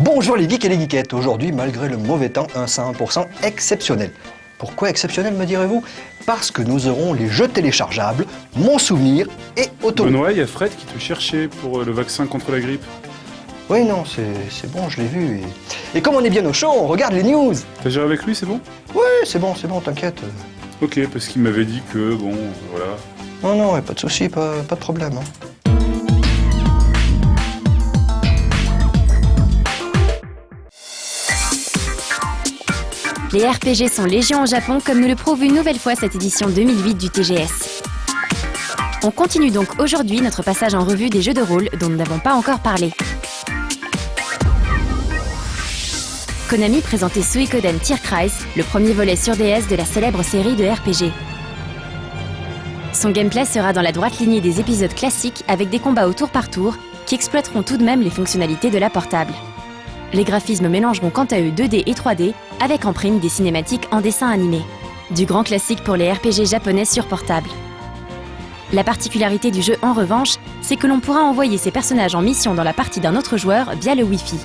Bonjour les geeks et les geekettes, aujourd'hui malgré le mauvais temps, un 100% exceptionnel. Pourquoi exceptionnel me direz-vous? Parce que nous aurons les jeux téléchargeables, mon souvenir et Auto. Benoît, il y a Fred qui te cherchait pour le vaccin contre la grippe. Oui non, c'est bon, je l'ai vu. Et comme on est bien au chaud, on regarde les news. T'as géré avec lui, c'est bon? Oui, c'est bon, t'inquiète. Ok, parce qu'il m'avait dit que, bon, voilà. Non, pas de souci, pas de problème. Hein. Les RPG sont légion au Japon, comme nous le prouve une nouvelle fois cette édition 2008 du TGS. On continue donc aujourd'hui notre passage en revue des jeux de rôle dont nous n'avons pas encore parlé. Konami présentait Suikoden Tierkreis, le premier volet sur DS de la célèbre série de RPG. Son gameplay sera dans la droite lignée des épisodes classiques avec des combats au tour par tour qui exploiteront tout de même les fonctionnalités de la portable. Les graphismes mélangeront quant à eux 2D et 3D, avec en prime des cinématiques en dessin animé. Du grand classique pour les RPG japonais sur portable. La particularité du jeu en revanche, c'est que l'on pourra envoyer ses personnages en mission dans la partie d'un autre joueur via le Wi-Fi.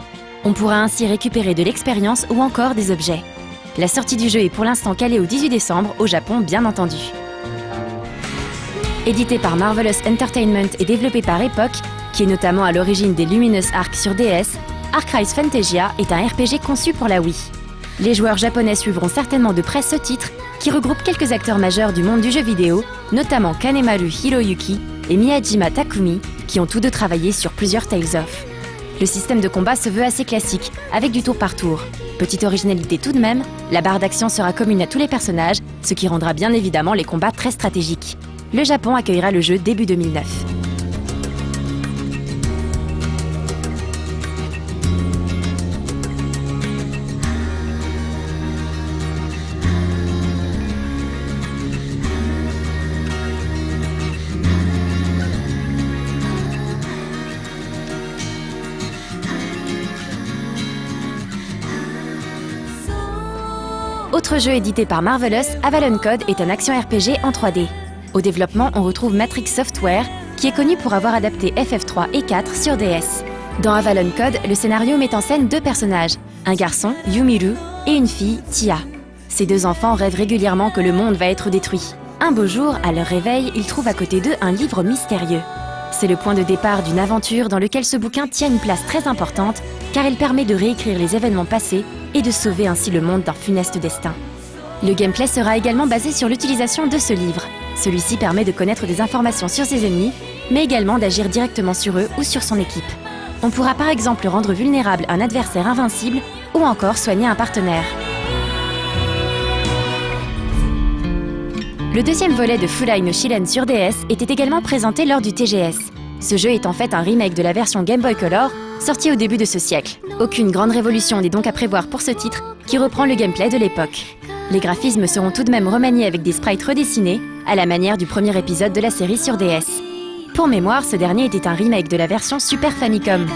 On pourra ainsi récupérer de l'expérience ou encore des objets. La sortie du jeu est pour l'instant calée au 18 décembre, au Japon bien entendu. Édité par Marvelous Entertainment et développé par Epoch, qui est notamment à l'origine des Luminous Arc sur DS, Arc Rise Fantasia est un RPG conçu pour la Wii. Les joueurs japonais suivront certainement de près ce titre, qui regroupe quelques acteurs majeurs du monde du jeu vidéo, notamment Kanemaru Hiroyuki et Miyajima Takumi, qui ont tous deux travaillé sur plusieurs Tales of. Le système de combat se veut assez classique, avec du tour par tour. Petite originalité tout de même, la barre d'action sera commune à tous les personnages, ce qui rendra bien évidemment les combats très stratégiques. Le Japon accueillera le jeu début 2009. Autre jeu édité par Marvelous, Avalon Code est un action RPG en 3D. Au développement, on retrouve Matrix Software, qui est connu pour avoir adapté FF3 et 4 sur DS. Dans Avalon Code, le scénario met en scène deux personnages, un garçon, Yumiru, et une fille, Tia. Ces deux enfants rêvent régulièrement que le monde va être détruit. Un beau jour, à leur réveil, ils trouvent à côté d'eux un livre mystérieux. C'est le point de départ d'une aventure dans lequel ce bouquin tient une place très importante, car il permet de réécrire les événements passés et de sauver ainsi le monde d'un funeste destin. Le gameplay sera également basé sur l'utilisation de ce livre. Celui-ci permet de connaître des informations sur ses ennemis, mais également d'agir directement sur eux ou sur son équipe. On pourra par exemple rendre vulnérable un adversaire invincible ou encore soigner un partenaire. Le deuxième volet de Furai no Shiren sur DS était également présenté lors du TGS. Ce jeu est en fait un remake de la version Game Boy Color, sortie au début de ce siècle. Aucune grande révolution n'est donc à prévoir pour ce titre, qui reprend le gameplay de l'époque. Les graphismes seront tout de même remaniés avec des sprites redessinés, à la manière du premier épisode de la série sur DS. Pour mémoire, ce dernier était un remake de la version Super Famicom.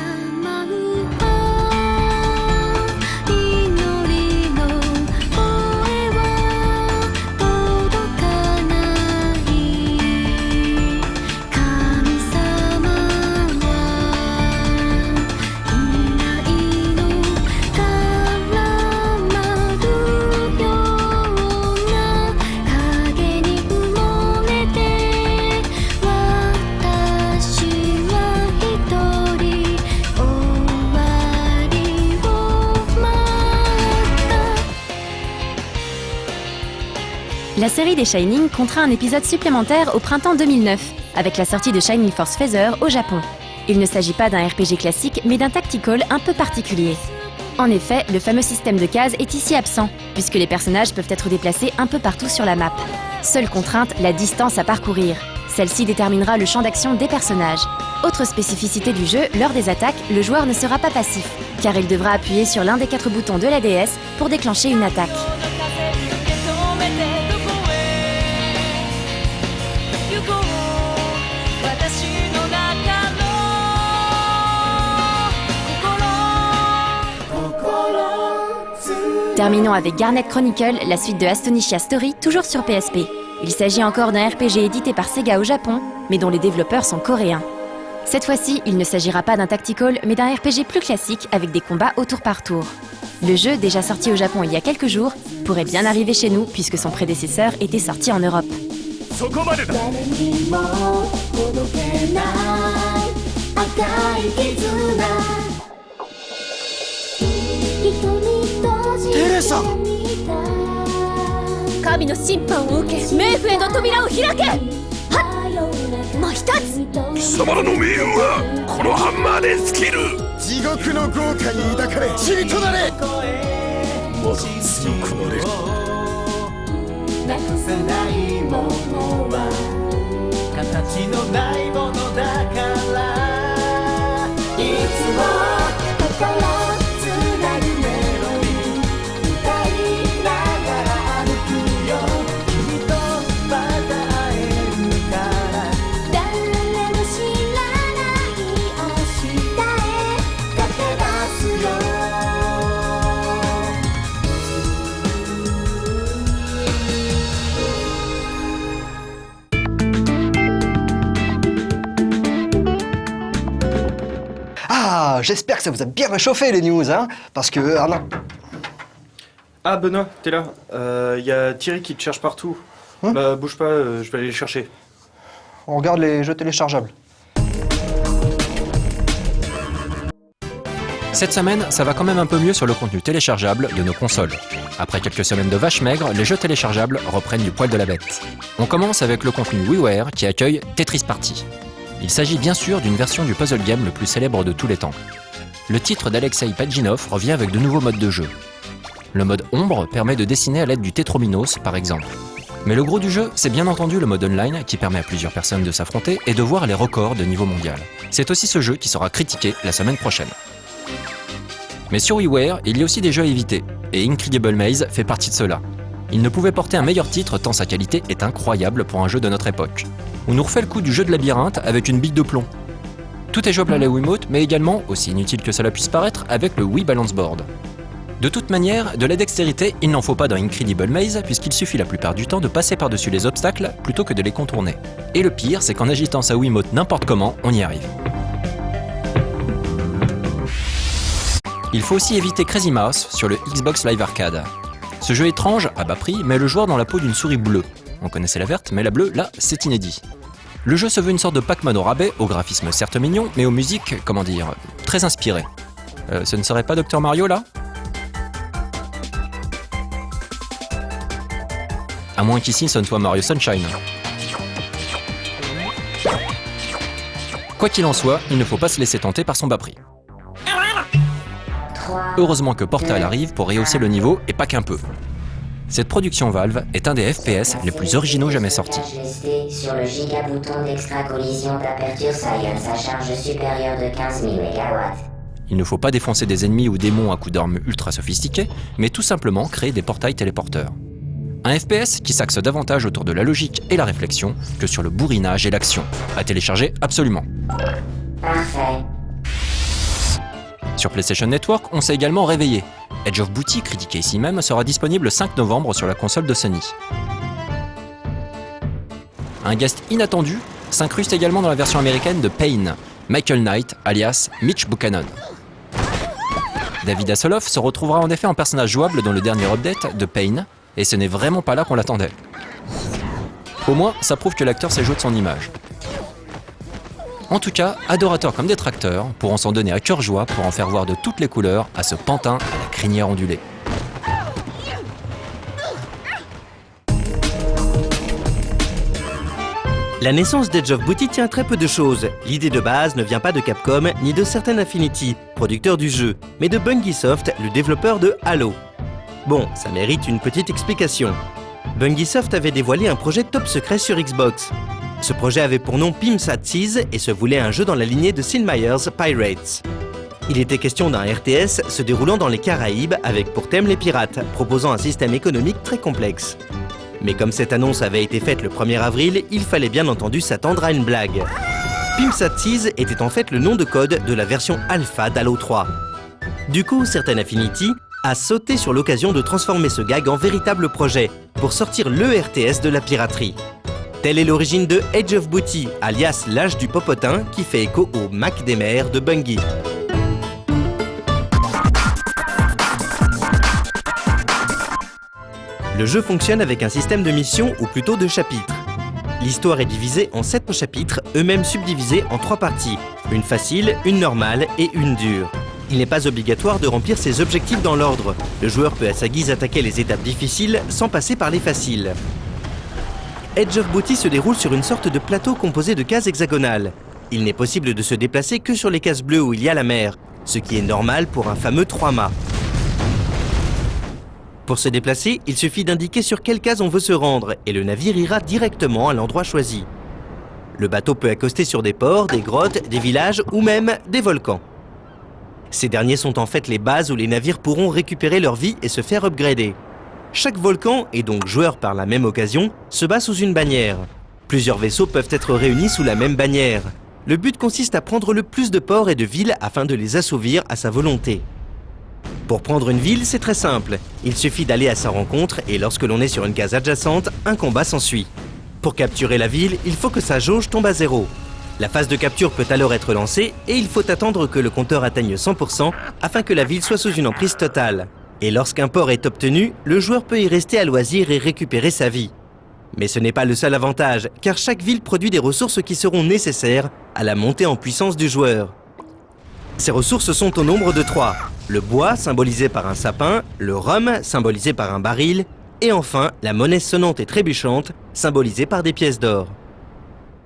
La série des Shining comptera un épisode supplémentaire au printemps 2009, avec la sortie de Shining Force Feather au Japon. Il ne s'agit pas d'un RPG classique, mais d'un tactical un peu particulier. En effet, le fameux système de cases est ici absent, puisque les personnages peuvent être déplacés un peu partout sur la map. Seule contrainte, la distance à parcourir. Celle-ci déterminera le champ d'action des personnages. Autre spécificité du jeu, lors des attaques, le joueur ne sera pas passif, car il devra appuyer sur l'un des 4 boutons de la DS pour déclencher une attaque. Terminons avec Garnet Chronicle, la suite de Astonisha Story, toujours sur PSP. Il s'agit encore d'un RPG édité par Sega au Japon, mais dont les développeurs sont coréens. Cette fois-ci, il ne s'agira pas d'un tactical, mais d'un RPG plus classique avec des combats au tour par tour. Le jeu, déjà sorti au Japon il y a quelques jours, pourrait bien arriver chez nous puisque son prédécesseur était sorti en Europe. Teresa! 神の審判を受け冥府への扉を開け。はっ、もう一つ。貴様らの命運はこのハンマーで尽きる。地獄の豪華に抱かれ塵となれ。まだ強くなれる。なくせないものは形のないものだからいつも心つなぐメロディー歌いながら歩くよ君とまた会えるから誰も知らない明日へ駆け出すよAh, j'espère que ça vous a bien réchauffé les news, hein, parce que... Ah non. Ah Benoît, t'es là. Y a Thierry qui te cherche partout. Bah bouge pas, je vais aller les chercher. On regarde les jeux téléchargeables. Cette semaine, ça va quand même un peu mieux sur le contenu téléchargeable de nos consoles. Après quelques semaines de vaches maigres, les jeux téléchargeables reprennent du poil de la bête. On commence avec le contenu WiiWare qui accueille Tetris Party. Il s'agit bien sûr d'une version du puzzle game le plus célèbre de tous les temps. Le titre d'Alexei Pajitnov revient avec de nouveaux modes de jeu. Le mode ombre permet de dessiner à l'aide du tétrominos par exemple. Mais le gros du jeu, c'est bien entendu le mode online qui permet à plusieurs personnes de s'affronter et de voir les records de niveau mondial. C'est aussi ce jeu qui sera critiqué la semaine prochaine. Mais sur WiiWare, il y a aussi des jeux à éviter, et Incredible Maze fait partie de cela. Il ne pouvait porter un meilleur titre tant sa qualité est incroyable pour un jeu de notre époque. On nous refait le coup du jeu de labyrinthe avec une bille de plomb. Tout est jouable à la Wiimote, mais également, aussi inutile que cela puisse paraître, avec le Wii Balance Board. De toute manière, de la dextérité, il n'en faut pas dans Incredible Maze, puisqu'il suffit la plupart du temps de passer par-dessus les obstacles plutôt que de les contourner. Et le pire, c'est qu'en agitant sa Wiimote n'importe comment, on y arrive. Il faut aussi éviter Crazy Mouse sur le Xbox Live Arcade. Ce jeu étrange, à bas prix, met le joueur dans la peau d'une souris bleue. On connaissait la verte, mais la bleue, là, c'est inédit. Le jeu se veut une sorte de Pac-Man au rabais, au graphisme certes mignon, mais aux musiques, comment dire, très inspirées. Ce ne serait pas Dr Mario, là ? À moins qu'ici, ce ne soit Mario Sunshine. Quoi qu'il en soit, il ne faut pas se laisser tenter par son bas prix. Heureusement que Portal arrive pour rehausser le niveau, et pas qu'un peu. Cette production Valve est un des FPS les plus originaux jamais sortis. Sur le gigabouton d'extra-collision d'Aperture Science à charge supérieure de 15 000 MW. Il ne faut pas défoncer des ennemis ou démons à coups d'armes ultra sophistiqués, mais tout simplement créer des portails téléporteurs. Un FPS qui s'axe davantage autour de la logique et la réflexion que sur le bourrinage et l'action. À télécharger absolument. Parfait. Sur PlayStation Network, on s'est également réveillé. Edge of Booty, critiqué ici même, sera disponible le 5 novembre sur la console de Sony. Un guest inattendu s'incruste également dans la version américaine de Pain, Michael Knight, alias Mitch Buchanan. David Hasselhoff se retrouvera en effet en personnage jouable dans le dernier update de Pain, et ce n'est vraiment pas là qu'on l'attendait. Au moins, ça prouve que l'acteur sait jouer de son image. En tout cas, adorateurs comme détracteurs pourront s'en donner à cœur joie pour en faire voir de toutes les couleurs à ce pantin à la crinière ondulée. La naissance d'Edge of Booty tient très peu de choses. L'idée de base ne vient pas de Capcom ni de Certain Affinity, producteur du jeu, mais de Bungie-Soft, le développeur de Halo. Bon, ça mérite une petite explication. Bungie-Soft avait dévoilé un projet top secret sur Xbox. Ce projet avait pour nom Pimsat Seas et se voulait un jeu dans la lignée de Sid Meier's Pirates. Il était question d'un RTS se déroulant dans les Caraïbes avec pour thème les pirates, proposant un système économique très complexe. Mais comme cette annonce avait été faite le 1er avril, il fallait bien entendu s'attendre à une blague. Pimsat Seas était en fait le nom de code de la version alpha d'Halo 3. Du coup, Certain Affinity a sauté sur l'occasion de transformer ce gag en véritable projet pour sortir le RTS de la piraterie. Telle est l'origine de Edge of Booty, alias l'âge du popotin, qui fait écho au Mac des mers de Bungie. Le jeu fonctionne avec un système de missions, ou plutôt de chapitres. L'histoire est divisée en 7 chapitres, eux-mêmes subdivisés en 3 parties. Une facile, une normale et une dure. Il n'est pas obligatoire de remplir ses objectifs dans l'ordre. Le joueur peut à sa guise attaquer les étapes difficiles sans passer par les faciles. Edge of Booty se déroule sur une sorte de plateau composé de cases hexagonales. Il n'est possible de se déplacer que sur les cases bleues où il y a la mer, ce qui est normal pour un fameux 3-mâts. Pour se déplacer, il suffit d'indiquer sur quelle case on veut se rendre et le navire ira directement à l'endroit choisi. Le bateau peut accoster sur des ports, des grottes, des villages ou même des volcans. Ces derniers sont en fait les bases où les navires pourront récupérer leur vie et se faire upgrader. Chaque volcan, et donc joueur par la même occasion, se bat sous une bannière. Plusieurs vaisseaux peuvent être réunis sous la même bannière. Le but consiste à prendre le plus de ports et de villes afin de les assouvir à sa volonté. Pour prendre une ville, c'est très simple. Il suffit d'aller à sa rencontre et lorsque l'on est sur une case adjacente, un combat s'ensuit. Pour capturer la ville, il faut que sa jauge tombe à 0. La phase de capture peut alors être lancée et il faut attendre que le compteur atteigne 100% afin que la ville soit sous une emprise totale. Et lorsqu'un port est obtenu, le joueur peut y rester à loisir et récupérer sa vie. Mais ce n'est pas le seul avantage, car chaque ville produit des ressources qui seront nécessaires à la montée en puissance du joueur. Ces ressources sont au nombre de 3. Le bois, symbolisé par un sapin, le rhum, symbolisé par un baril, et enfin la monnaie sonnante et trébuchante, symbolisée par des pièces d'or.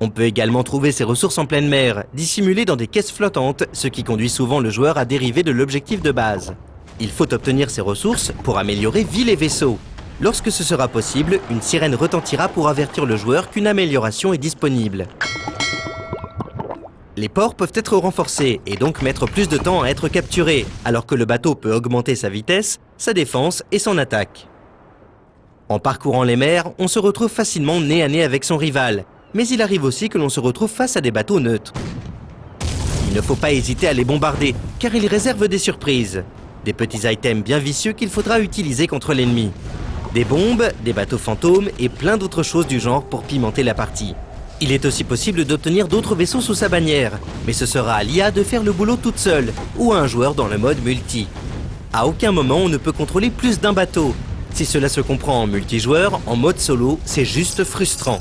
On peut également trouver ces ressources en pleine mer, dissimulées dans des caisses flottantes, ce qui conduit souvent le joueur à dériver de l'objectif de base. Il faut obtenir ces ressources pour améliorer villes et vaisseaux. Lorsque ce sera possible, une sirène retentira pour avertir le joueur qu'une amélioration est disponible. Les ports peuvent être renforcés et donc mettre plus de temps à être capturés, alors que le bateau peut augmenter sa vitesse, sa défense et son attaque. En parcourant les mers, on se retrouve facilement nez à nez avec son rival, mais il arrive aussi que l'on se retrouve face à des bateaux neutres. Il ne faut pas hésiter à les bombarder, car ils réservent des surprises. Des petits items bien vicieux qu'il faudra utiliser contre l'ennemi. Des bombes, des bateaux fantômes et plein d'autres choses du genre pour pimenter la partie. Il est aussi possible d'obtenir d'autres vaisseaux sous sa bannière, mais ce sera à l'IA de faire le boulot toute seule, ou à un joueur dans le mode multi. À aucun moment on ne peut contrôler plus d'un bateau. Si cela se comprend en multijoueur, en mode solo, c'est juste frustrant.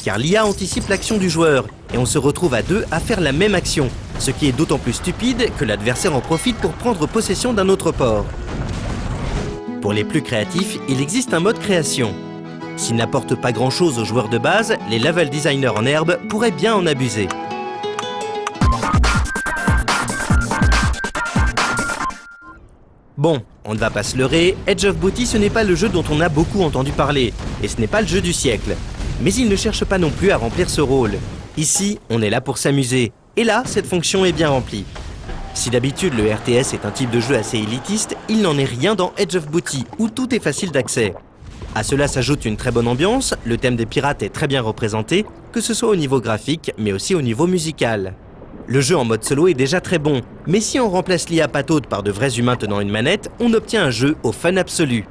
Car l'IA anticipe l'action du joueur, et on se retrouve à 2 à faire la même action, ce qui est d'autant plus stupide que l'adversaire en profite pour prendre possession d'un autre port. Pour les plus créatifs, il existe un mode création. S'il n'apporte pas grand-chose aux joueurs de base, les level designers en herbe pourraient bien en abuser. Bon, on ne va pas se leurrer, Edge of Booty ce n'est pas le jeu dont on a beaucoup entendu parler, et ce n'est pas le jeu du siècle. Mais il ne cherche pas non plus à remplir ce rôle. Ici, on est là pour s'amuser, et là, cette fonction est bien remplie. Si d'habitude le RTS est un type de jeu assez élitiste, il n'en est rien dans Edge of Booty, où tout est facile d'accès. À cela s'ajoute une très bonne ambiance, le thème des pirates est très bien représenté, que ce soit au niveau graphique, mais aussi au niveau musical. Le jeu en mode solo est déjà très bon, mais si on remplace l'IA pataude par de vrais humains tenant une manette, on obtient un jeu au fun absolu.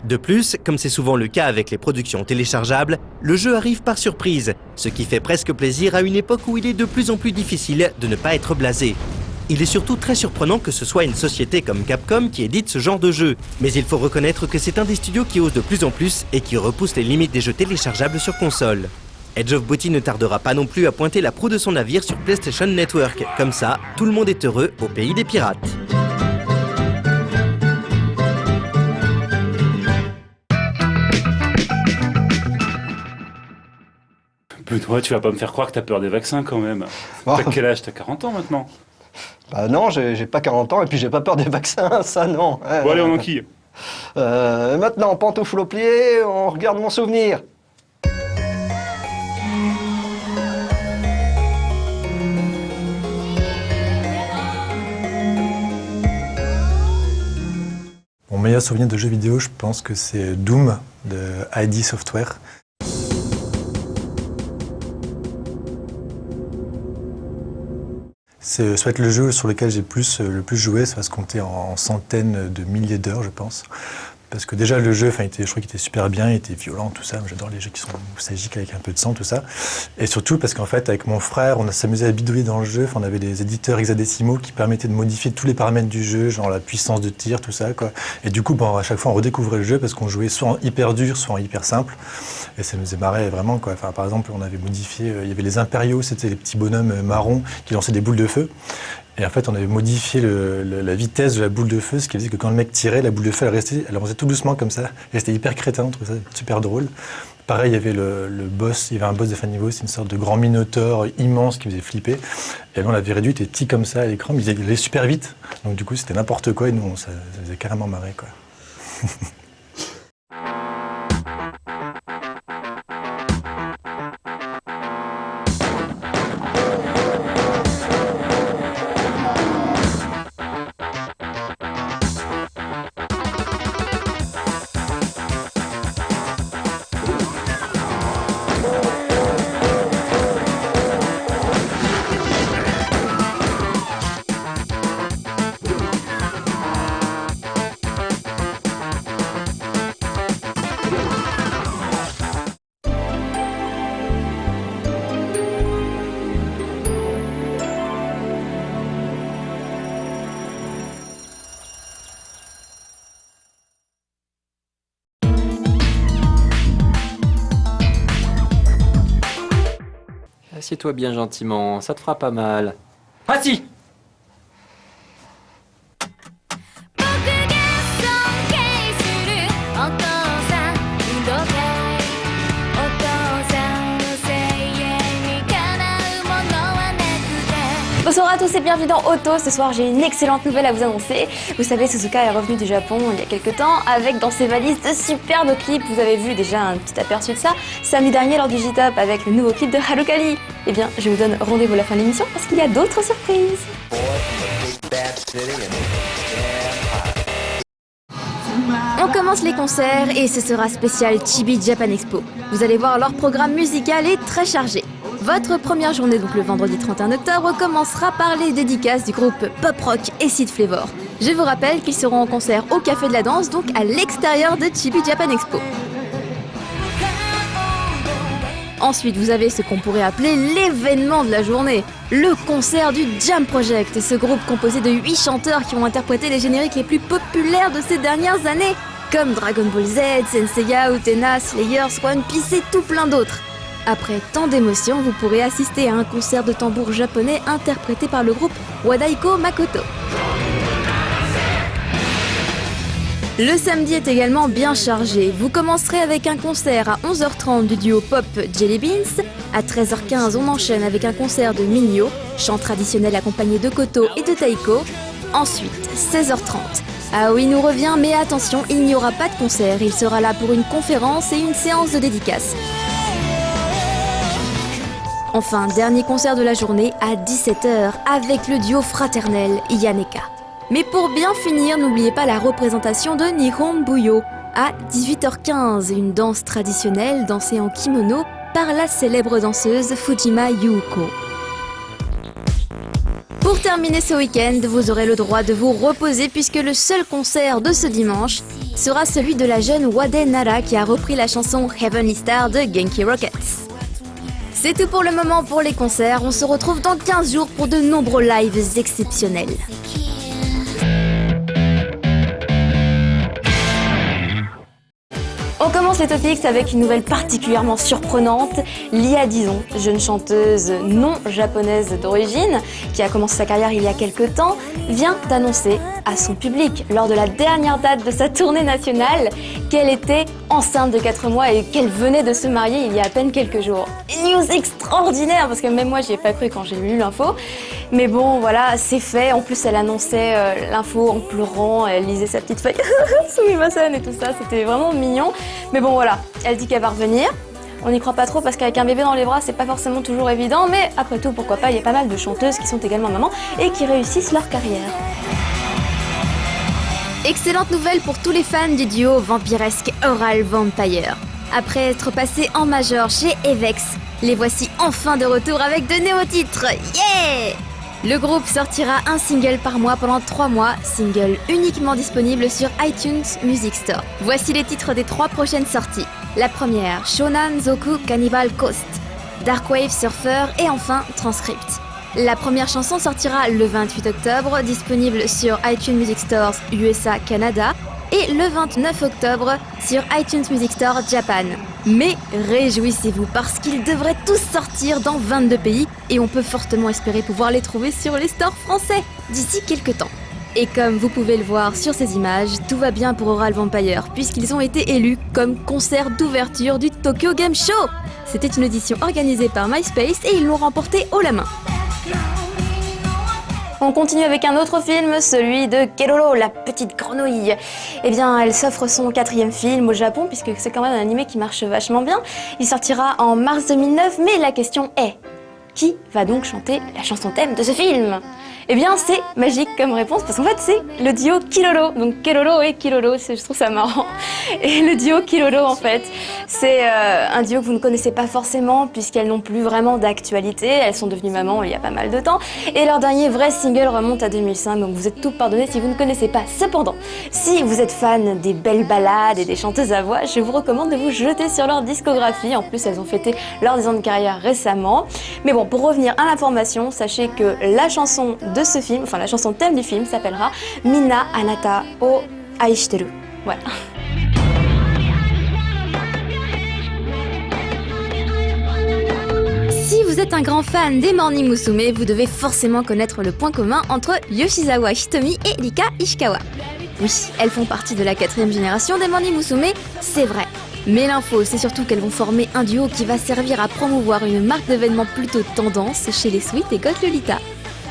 De plus, comme c'est souvent le cas avec les productions téléchargeables, le jeu arrive par surprise, ce qui fait presque plaisir à une époque où il est de plus en plus difficile de ne pas être blasé. Il est surtout très surprenant que ce soit une société comme Capcom qui édite ce genre de jeu, mais il faut reconnaître que c'est un des studios qui ose de plus en plus et qui repousse les limites des jeux téléchargeables sur console. Edge of Booty ne tardera pas non plus à pointer la proue de son navire sur PlayStation Network. Comme ça, tout le monde est heureux au pays des pirates. Benoît, tu vas pas me faire croire que t'as peur des vaccins quand même. Oh. T'as quel âge? T'as 40 ans maintenant? Bah non, j'ai pas 40 ans et puis j'ai pas peur des vaccins, ça non. Bon allez, on enquille. Maintenant, pantoufle au pied, on regarde mon souvenir. Mon meilleur souvenir de jeu vidéo, je pense que c'est Doom de ID Software. C'est soit le jeu sur lequel j'ai le plus joué, ça va se compter en centaines de milliers d'heures, je pense. Parce que déjà le jeu, je crois qu'il était super bien, il était violent, tout ça. J'adore les jeux qui sont nostalgiques avec un peu de sang, tout ça. Et surtout parce qu'en fait, avec mon frère, on s'amusait à bidouiller dans le jeu. On avait des éditeurs hexadécimaux qui permettaient de modifier tous les paramètres du jeu, genre la puissance de tir, tout ça, quoi. Et du coup, à chaque fois, on redécouvrait le jeu parce qu'on jouait soit en hyper dur, soit en hyper simple. Et ça nous faisait marrer vraiment, quoi. Enfin, par exemple, on avait modifié, il y avait les impériaux, c'était les petits bonhommes marrons qui lançaient des boules de feu. Et en fait, on avait modifié la vitesse de la boule de feu, ce qui faisait que quand le mec tirait, la boule de feu, elle avançait tout doucement comme ça. Et c'était hyper crétin, on trouvait ça super drôle. Pareil, il y avait le boss, il y avait un boss de fin de niveau, c'est une sorte de grand minotaure immense qui faisait flipper. Et là, on l'avait réduit, il était petit comme ça à l'écran, mais il allait super vite. Donc du coup, c'était n'importe quoi et nous, ça faisait carrément marrer, quoi. Assieds-toi bien gentiment, ça te fera pas mal. Assis! Bonsoir à tous et bienvenue dans Auto. Ce soir, j'ai une excellente nouvelle à vous annoncer. Vous savez, Suzuka est revenu du Japon il y a quelques temps avec dans ses valises de superbes clips. Vous avez vu déjà un petit aperçu de ça samedi dernier lors du J-Top avec le nouveau clip de Harukali. Eh bien, je vous donne rendez-vous à la fin de l'émission parce qu'il y a d'autres surprises. On commence les concerts et ce sera spécial Chibi Japan Expo. Vous allez voir, leur programme musical est très chargé. Votre première journée, donc le vendredi 31 octobre, commencera par les dédicaces du groupe Pop Rock Acid Flavor. Je vous rappelle qu'ils seront en concert au Café de la Danse, donc à l'extérieur de Chibi Japan Expo. Ensuite, vous avez ce qu'on pourrait appeler l'événement de la journée, le concert du Jam Project, ce groupe composé de 8 chanteurs qui ont interprété les génériques les plus populaires de ces dernières années, comme Dragon Ball Z, Senseiya, Utena, Slayer, One Piece et tout plein d'autres. Après tant d'émotions, vous pourrez assister à un concert de tambour japonais interprété par le groupe Wadaiko Makoto. Le samedi est également bien chargé. Vous commencerez avec un concert à 11h30 du duo pop Jelly Beans. À 13h15, on enchaîne avec un concert de Minyo, chant traditionnel accompagné de koto et de taiko. Ensuite, 16h30. Aoi nous revient, mais attention, il n'y aura pas de concert. Il sera là pour une conférence et une séance de dédicace. Enfin, dernier concert de la journée à 17h avec le duo fraternel Yaneka. Mais pour bien finir, n'oubliez pas la représentation de Nihon Buyo à 18h15, une danse traditionnelle dansée en kimono par la célèbre danseuse Fujima Yuko. Pour terminer ce week-end, vous aurez le droit de vous reposer puisque le seul concert de ce dimanche sera celui de la jeune Wade Nara qui a repris la chanson Heavenly Star de Genki Rockets. C'est tout pour le moment pour les concerts, on se retrouve dans 15 jours pour de nombreux lives exceptionnels. On commence les topics avec une nouvelle particulièrement surprenante. Lia Dizon, jeune chanteuse non japonaise d'origine, qui a commencé sa carrière il y a quelques temps, vient d'annoncer à son public, lors de la dernière date de sa tournée nationale, qu'elle était enceinte de 4 mois et qu'elle venait de se marier il y a à peine quelques jours. Une news extraordinaire, parce que même moi j'y ai pas cru quand j'ai lu l'info. Mais bon, voilà, c'est fait. En plus, elle annonçait l'info en pleurant, elle lisait sa petite feuille Sumimasen et tout ça, c'était vraiment mignon. Mais bon, voilà, elle dit qu'elle va revenir. On n'y croit pas trop parce qu'avec un bébé dans les bras, c'est pas forcément toujours évident, mais après tout, pourquoi pas, il y a pas mal de chanteuses qui sont également mamans et qui réussissent leur carrière. Excellente nouvelle pour tous les fans du duo vampiresque Oral Vampire. Après être passés en major chez Avex, les voici enfin de retour avec de nouveaux titres. Yeah! Le groupe sortira un single par mois pendant 3 mois, single uniquement disponible sur iTunes Music Store. Voici les titres des 3 prochaines sorties. La première, Shonan Zoku Cannibal Coast, Darkwave Surfer et enfin Transcript. La première chanson sortira le 28 octobre, disponible sur iTunes Music Stores USA Canada et le 29 octobre sur iTunes Music Store Japan. Mais réjouissez-vous parce qu'ils devraient tous sortir dans 22 pays et on peut fortement espérer pouvoir les trouver sur les stores français d'ici quelques temps. Et comme vous pouvez le voir sur ces images, tout va bien pour Oral Vampire puisqu'ils ont été élus comme concert d'ouverture du Tokyo Game Show. C'était une audition organisée par MySpace et ils l'ont remporté haut la main. On continue avec un autre film, celui de Keroro, la petite grenouille. Eh bien, elle s'offre son 4e film au Japon, puisque c'est quand même un animé qui marche vachement bien. Il sortira en mars 2009, mais la question est, qui va donc chanter la chanson thème de ce film ? Eh bien, c'est magique comme réponse, parce qu'en fait, c'est le duo Kiroro. Donc, Keroro et Kiroro, je trouve ça marrant. Et le duo Kiroro, en fait, c'est un duo que vous ne connaissez pas forcément, puisqu'elles n'ont plus vraiment d'actualité. Elles sont devenues mamans il y a pas mal de temps. Et leur dernier vrai single remonte à 2005, donc vous êtes tout pardonné si vous ne connaissez pas. Cependant, si vous êtes fan des belles ballades et des chanteuses à voix, je vous recommande de vous jeter sur leur discographie. En plus, elles ont fêté leur 10 ans de carrière récemment. Mais bon, pour revenir à l'information, sachez que la chanson de ce film, enfin la chanson thème du film s'appellera Minna Anata o Aishiteru. Voilà. Si vous êtes un grand fan des Morning Musume, vous devez forcément connaître le point commun entre Yoshizawa Hitomi et Rika Ishikawa. Oui, elles font partie de la 4e génération des Morning Musume, c'est vrai. Mais l'info, c'est surtout qu'elles vont former un duo qui va servir à promouvoir une marque d'événements plutôt tendance chez les Sweet et Goth Lolita.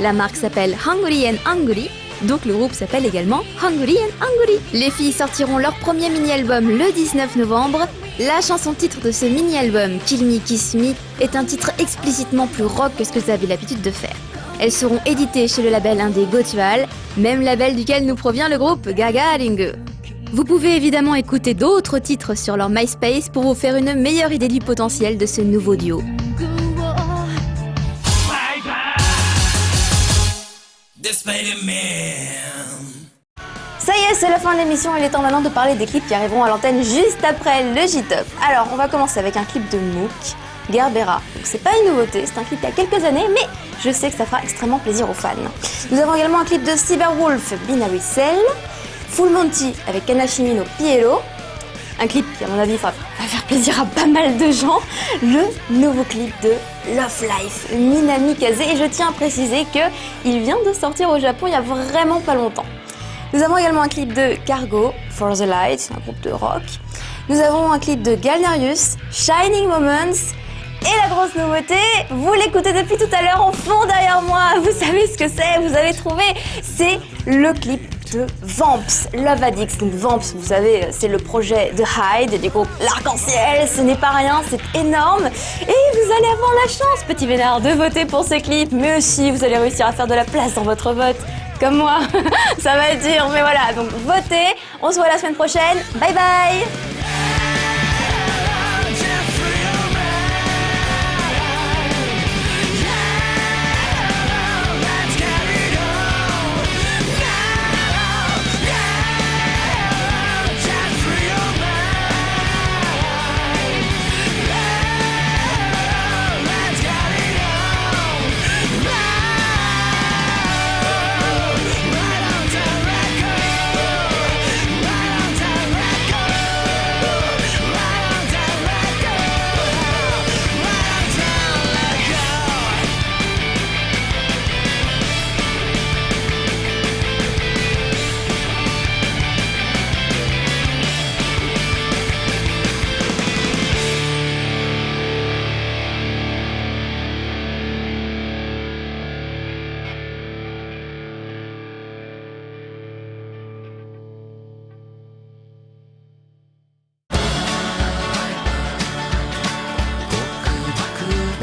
La marque s'appelle Hungry and Angry, donc le groupe s'appelle également Hungry and Angry. Les filles sortiront leur premier mini-album le 19 novembre. La chanson titre de ce mini-album, Kill Me Kiss Me, est un titre explicitement plus rock que ce que vous avez l'habitude de faire. Elles seront éditées chez le label indé Gotual, même label duquel nous provient le groupe Gaga Ringu. Vous pouvez évidemment écouter d'autres titres sur leur MySpace pour vous faire une meilleure idée du potentiel de ce nouveau duo. Ça y est, c'est la fin de l'émission, il est temps maintenant de parler des clips qui arriveront à l'antenne juste après le J-Top. Alors, on va commencer avec un clip de Mook, Gerbera. Donc c'est pas une nouveauté, c'est un clip il y a quelques années, mais je sais que ça fera extrêmement plaisir aux fans. Nous avons également un clip de Cyberwolf, Binary Cell, Full Monty avec Kanashimi no Piero, un clip qui à mon avis va faire plaisir à pas mal de gens, le nouveau clip de Love Life, Minami Kaze, et je tiens à préciser qu'il vient de sortir au Japon il y a vraiment pas longtemps. Nous avons également un clip de Cargo, For the Light, un groupe de rock. Nous avons un clip de Galnerius, Shining Moments. Et la grosse nouveauté, vous l'écoutez depuis tout à l'heure en fond derrière moi, vous savez ce que c'est, vous avez trouvé, c'est le clip de Vamps, Love Addicts. Donc Vamps, vous savez, c'est le projet de Hyde, du groupe L'Arc-en-Ciel, ce n'est pas rien, c'est énorme. Et vous allez avoir la chance, petit vénard, de voter pour ce clip, mais aussi vous allez réussir à faire de la place dans votre vote. Comme moi, ça va être dur, mais voilà, donc votez, on se voit la semaine prochaine, bye bye.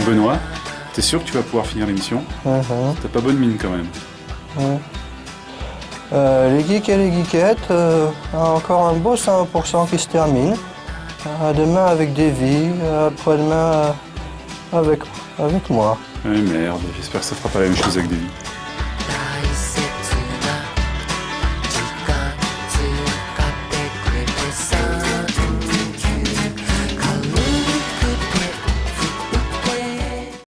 Benoît, t'es sûr que tu vas pouvoir finir l'émission? T'as pas bonne mine quand même. Les geeks et les geekettes, encore un beau 100% qui se termine. Demain avec Davy, après-demain avec Avec moi. Ah merde, j'espère que ça fera pas la même chose avec Davy.